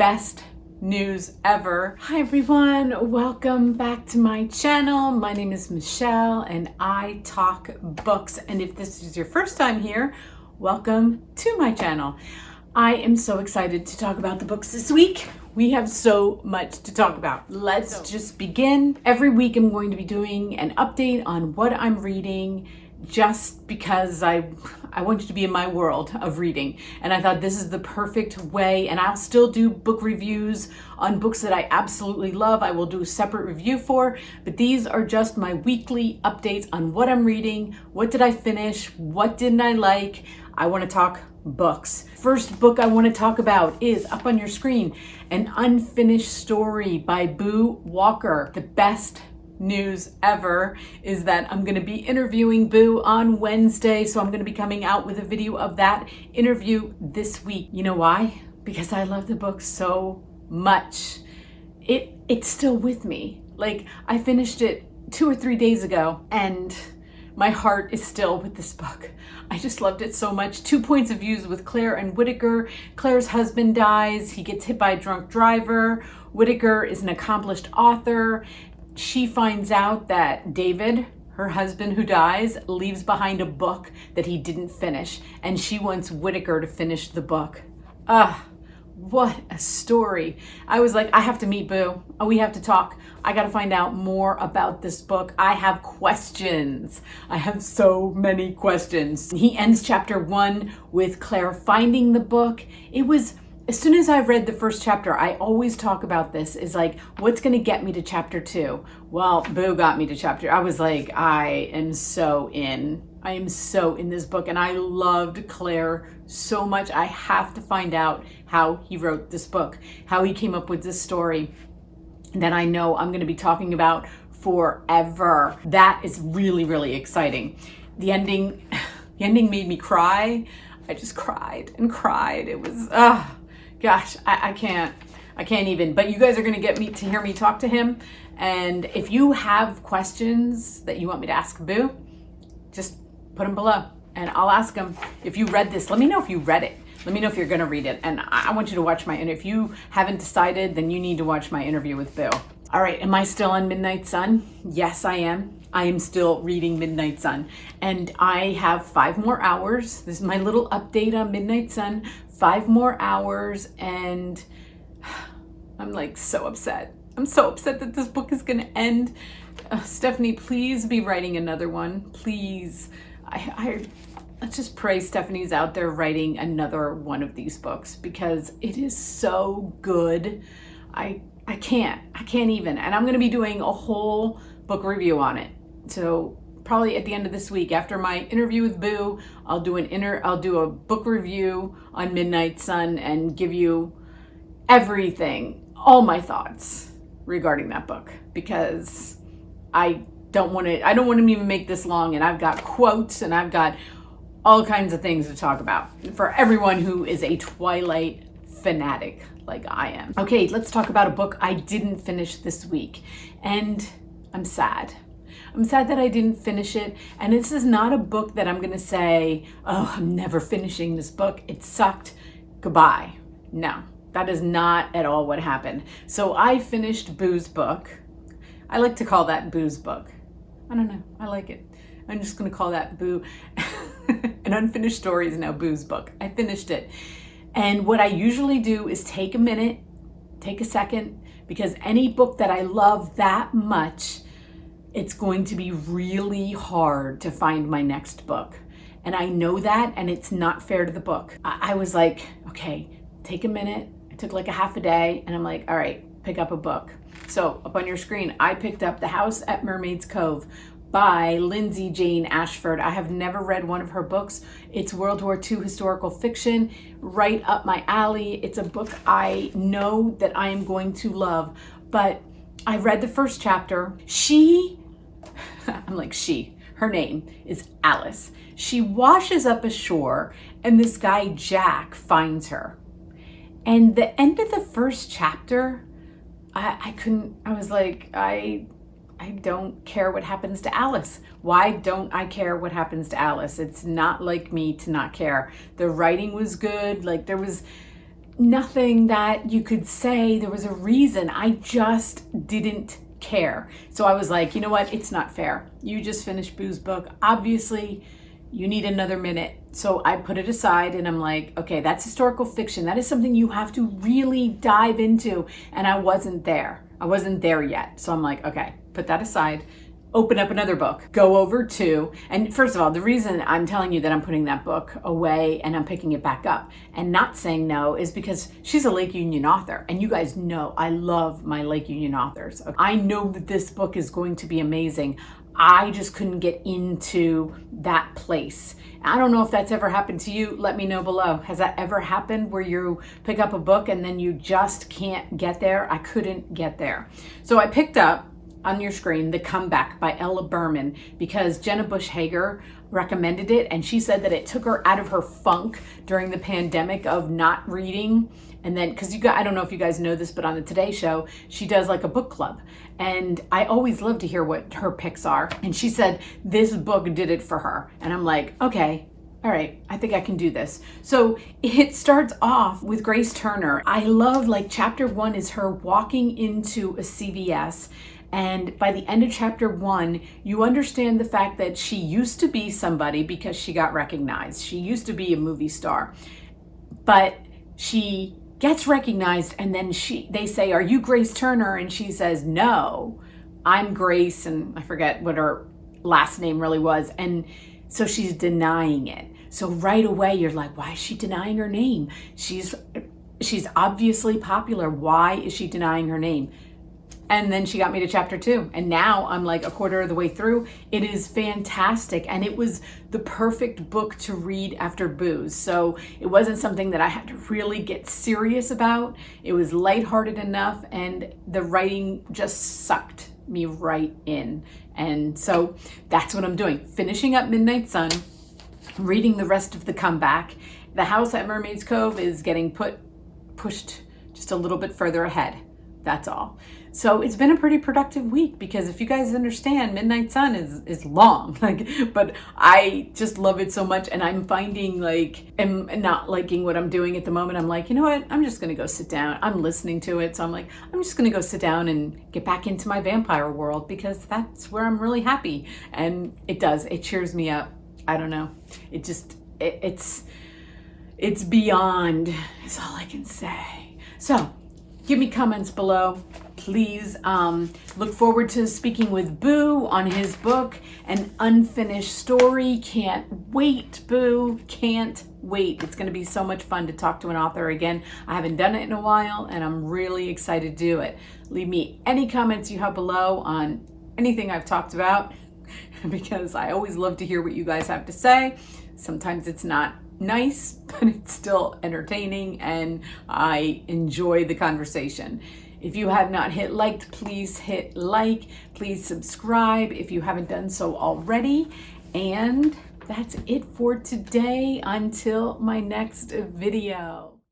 best news ever. Hi everyone, welcome back to my channel. My name is Michelle and I talk books. And if this is your first time here, welcome to my channel. I am so excited to talk about the books this week. We have so much to talk about. Let's just begin. Every week I'm going to be doing an update on what I'm reading, just because I want you to be in my world of reading. And I thought this is the perfect way, and I'll still do book reviews on books that I absolutely love. I will do a separate review for, but these are just my weekly updates on what I'm reading, what did I finish, what didn't I like. I want to talk books. First book I want to talk about is up on your screen, An Unfinished Story by Boo Walker. The best news ever is that I'm going to be interviewing Boo on Wednesday, so I'm going to be coming out with a video of that interview this week. You know why? Because I love the book so much. It's still with me. Like, I finished it 2 or 3 days ago and my heart is still with this book. I just loved it so much. 2 points of views with Claire and Whitaker. Claire's husband dies. He gets hit by a drunk driver. Whitaker is an accomplished author. She finds out that David, her husband who dies, leaves behind a book that he didn't finish, and she wants Whitaker to finish the book. What a story. I was like, I have to meet Boo. We have to talk. I got to find out more about this book. I have questions. I have so many questions. He ends chapter 1 with Claire finding the book. It was, as soon as I read the first chapter, I always talk about this, is like, what's going to get me to chapter 2? Well, Boo got me to chapter. I was like, I am so in this book, and I loved Claire so much. I have to find out how he wrote this book, how he came up with this story that I know I'm going to be talking about forever. That is really, really exciting. The ending made me cry. I just cried and cried. It was, gosh, I can't even, but you guys are going to get me to hear me talk to him. And if you have questions that you want me to ask Boo, just put them below and I'll ask him. If you read this, let me know if you read it. Let me know if you're going to read it. And I want you to watch if you haven't decided, then you need to watch my interview with Boo. All right. Am I still on Midnight Sun? Yes, I am. I am still reading Midnight Sun, and I have 5 more hours. This is my little update on Midnight Sun. 5 more hours, and I'm like so upset. I'm so upset that this book is going to end. Stephanie, please be writing another one. Please. Let's just pray Stephanie's out there writing another one of these books, because it is so good. I can't even. And I'm going to be doing a whole book review on it. So probably at the end of this week, after my interview with Boo, I'll do a book review on Midnight Sun and give you everything, all my thoughts regarding that book, because I don't want to even make this long, and I've got quotes and I've got all kinds of things to talk about for everyone who is a Twilight fanatic like I am. Okay, let's talk about a book I didn't finish this week, and I'm sad. I'm sad that I didn't finish it, and this is not a book that I'm gonna say, oh, I'm never finishing this book. It sucked. Goodbye. No, that is not at all what happened. So I finished Boo's book. I like to call that Boo's book. I don't know. I like it. I'm just gonna call that Boo. An Unfinished Story is now Boo's book. I finished it. And what I usually do is take a minute, take a second, because any book that I love that much, it's going to be really hard to find my next book. And I know that, and it's not fair to the book. I was like, okay, take a minute. I took like a half a day, and I'm like, all right, pick up a book. So up on your screen, I picked up The House at Mermaids Cove by Lindsay Jane Ashford. I have never read one of her books. It's World War II historical fiction, right up my alley. It's a book I know that I am going to love, but I read the first chapter. Her name is Alice. She washes up ashore, and this guy, Jack, finds her. And the end of the first chapter, I was like, I don't care what happens to Alice. Why don't I care what happens to Alice? It's not like me to not care. The writing was good. Like, there was nothing that you could say there was a reason. I just didn't care. So I was like, you know what? It's not fair. You just finished Boo's book. Obviously, you need another minute. So I put it aside and I'm like, okay, that's historical fiction. That is something you have to really dive into. And I wasn't there. I wasn't there yet. So I'm like, okay, put that aside. Open up another book, go over to, and first of all, the reason I'm telling you that I'm putting that book away and I'm picking it back up and not saying no is because she's a Lake Union author. And you guys know I love my Lake Union authors. I know that this book is going to be amazing. I just couldn't get into that place. I don't know if that's ever happened to you. Let me know below. Has that ever happened where you pick up a book and then you just can't get there? I couldn't get there. So I picked up on your screen, The Comeback by Ella Berman, because Jenna Bush Hager recommended it, and she said that it took her out of her funk during the pandemic of not reading. And then, because I don't know if you guys know this, but on the Today Show, she does like a book club. And I always love to hear what her picks are. And she said this book did it for her. And I'm like, okay, all right, I think I can do this. So it starts off with Grace Turner. I love, like, chapter 1 is her walking into a CVS. And by the end of chapter 1, you understand the fact that she used to be somebody because she got recognized. She used to be a movie star, but she gets recognized, and then they say, "Are you Grace Turner?" And she says, "No, I'm Grace," and I forget what her last name really was. And so she's denying it. So right away you're like, why is she denying her name? She's obviously popular. Why is she denying her name? And then she got me to chapter 2. And now I'm like a quarter of the way through. It is fantastic. And it was the perfect book to read after Booze. So it wasn't something that I had to really get serious about. It was lighthearted enough, and the writing just sucked me right in. And so that's what I'm doing. Finishing up Midnight Sun, reading the rest of The Comeback. The house at Mermaids Cove is getting pushed just a little bit further ahead. That's all. So it's been a pretty productive week, because if you guys understand, Midnight Sun is long, but I just love it so much. And I'm finding, like, I'm not liking what I'm doing at the moment. I'm like, you know what? I'm just going to go sit down. I'm listening to it. So I'm like, I'm just going to go sit down and get back into my vampire world, because that's where I'm really happy. And it does. It cheers me up. I don't know. It just, it's beyond, is all I can say. So give me comments below. Please look forward to speaking with Boo on his book, An Unfinished Story. Can't wait, Boo. Can't wait. It's going to be so much fun to talk to an author again. I haven't done it in a while, and I'm really excited to do it. Leave me any comments you have below on anything I've talked about, because I always love to hear what you guys have to say. Sometimes it's not nice, but it's still entertaining, and I enjoy the conversation. If you have not hit like, please hit like. Please subscribe if you haven't done so already. And that's it for today. Until my next video.